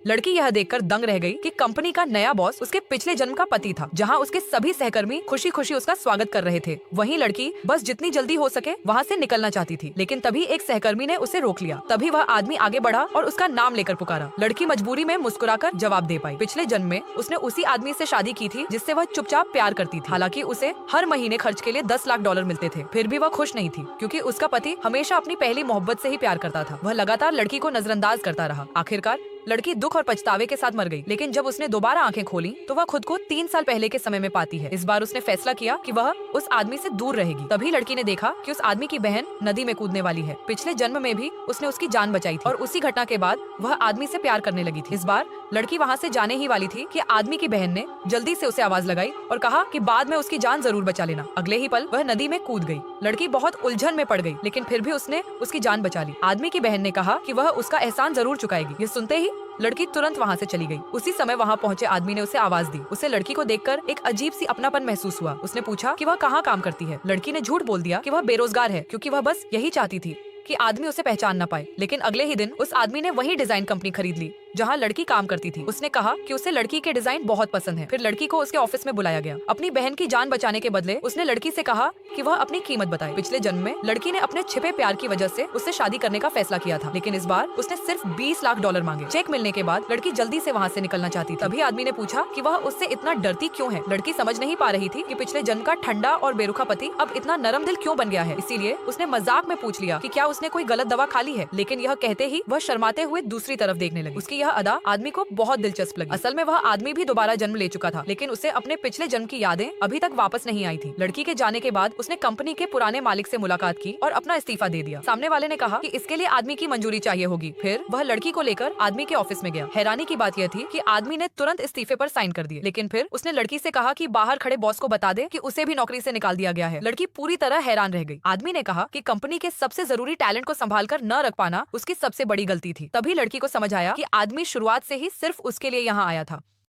लड़की यह देखकर दंग रह गई कि कंपनी का नया बॉस उसके पिछले जन्म का पति था, जहां उसके सभी सहकर्मी खुशी खुशी उसका स्वागत कर रहे थे। वहीं लड़की बस जितनी जल्दी हो सके वहां से निकलना चाहती थी, लेकिन तभी एक सहकर्मी ने उसे रोक लिया। तभी वह आदमी आगे बढ़ा और उसका नाम लेकर पुकारा। लड़की मजबूरी में मुस्कुराकर जवाब दे पाई। पिछले जन्म में उसने उसी आदमी से शादी की थी जिससे वह चुपचाप प्यार करती थी। हालांकि उसे हर महीने खर्च के लिए 10 लाख डॉलर मिलते थे, फिर भी वह खुश नहीं थी क्योंकि उसका पति हमेशा अपनी पहली मोहब्बत से ही प्यार करता था। वह लगातार लड़की को नजरअंदाज करता रहा। आखिरकार लड़की दुख और पछतावे के साथ मर गई, लेकिन जब उसने दोबारा आंखें खोली तो वह खुद को 3 साल पहले के समय में पाती है। इस बार उसने फैसला किया कि वह उस आदमी से दूर रहेगी। तभी लड़की ने देखा कि उस आदमी की बहन नदी में कूदने वाली है। पिछले जन्म में भी उसने उसकी जान बचाई थी और उसी घटना के बाद वह आदमी से प्यार करने लगी थी। इस बार लड़की वहाँ से जाने ही वाली थी कि आदमी की बहन ने जल्दी से उसे आवाज लगाई और कहा कि बाद में उसकी जान जरूर बचा लेना। अगले ही पल वह नदी में कूद गई। लड़की बहुत उलझन में पड़ गई, लेकिन फिर भी उसने उसकी जान बचा ली। आदमी की बहन ने कहा कि वह उसका एहसान जरूर चुकाएगी। ये सुनते ही लड़की तुरंत वहाँ से चली गई। उसी समय वहाँ पहुँचे आदमी ने उसे आवाज दी। उसे लड़की को देखकर एक अजीब सी अपनापन महसूस हुआ। उसने पूछा कि वह कहाँ काम करती है। लड़की ने झूठ बोल दिया कि वह बेरोजगार है, क्योंकि वह बस यही चाहती थी कि आदमी उसे पहचान न पाए। लेकिन अगले ही दिन उस आदमी ने वही डिजाइन कंपनी खरीद ली जहाँ लड़की काम करती थी। उसने कहा कि उसे लड़की के डिजाइन बहुत पसंद है। फिर लड़की को उसके ऑफिस में बुलाया गया। अपनी बहन की जान बचाने के बदले उसने लड़की से कहा कि वह अपनी कीमत बताए। पिछले जन्म में लड़की ने अपने छिपे प्यार की वजह से उससे शादी करने का फैसला किया था, लेकिन इस बार उसने सिर्फ 20 लाख डॉलर मांगे। चेक मिलने के बाद लड़की जल्दी से वहाँ से निकलना चाहती थी। तभी आदमी ने पूछा कि वह उससे इतना डरती क्यों है। लड़की समझ नहीं पा रही थी कि पिछले जन्म का ठंडा और बेरुखा पति अब इतना नरम दिल क्यों बन गया है। इसीलिए उसने मजाक में पूछ लिया कि क्या उसने कोई गलत दवा खा ली है। लेकिन यह कहते ही वह शर्माते हुए दूसरी तरफ देखने लगी। उसकी यह अदा आदमी को बहुत दिलचस्प लगी। असल में वह आदमी भी दोबारा जन्म ले चुका था, लेकिन उसे अपने पिछले जन्म की यादें अभी तक वापस नहीं आई थी। लड़की के जाने के बाद उसने कंपनी के पुराने मालिक से मुलाकात की और अपना इस्तीफा दे दिया। सामने वाले ने कहा कि इसके लिए आदमी की मंजूरी चाहिए होगी। फिर वह लड़की को लेकर आदमी के ऑफिस में गया। हैरानी की बात यह थी कि आदमी ने तुरंत इस्तीफे पर साइन कर दिए, लेकिन फिर उसने लड़की से कहा कि बाहर खड़े बॉस को बता दे कि उसे भी नौकरी से निकाल दिया गया है। लड़की पूरी तरह हैरान रह गई। आदमी ने कहा कि कंपनी के सबसे जरूरी टैलेंट को संभाल कर न रख पाना उसकी सबसे बड़ी गलती थी। तभी लड़की को समझ आया कि आदमी शुरुआत से ही सिर्फ उसके लिए यहाँ आया था।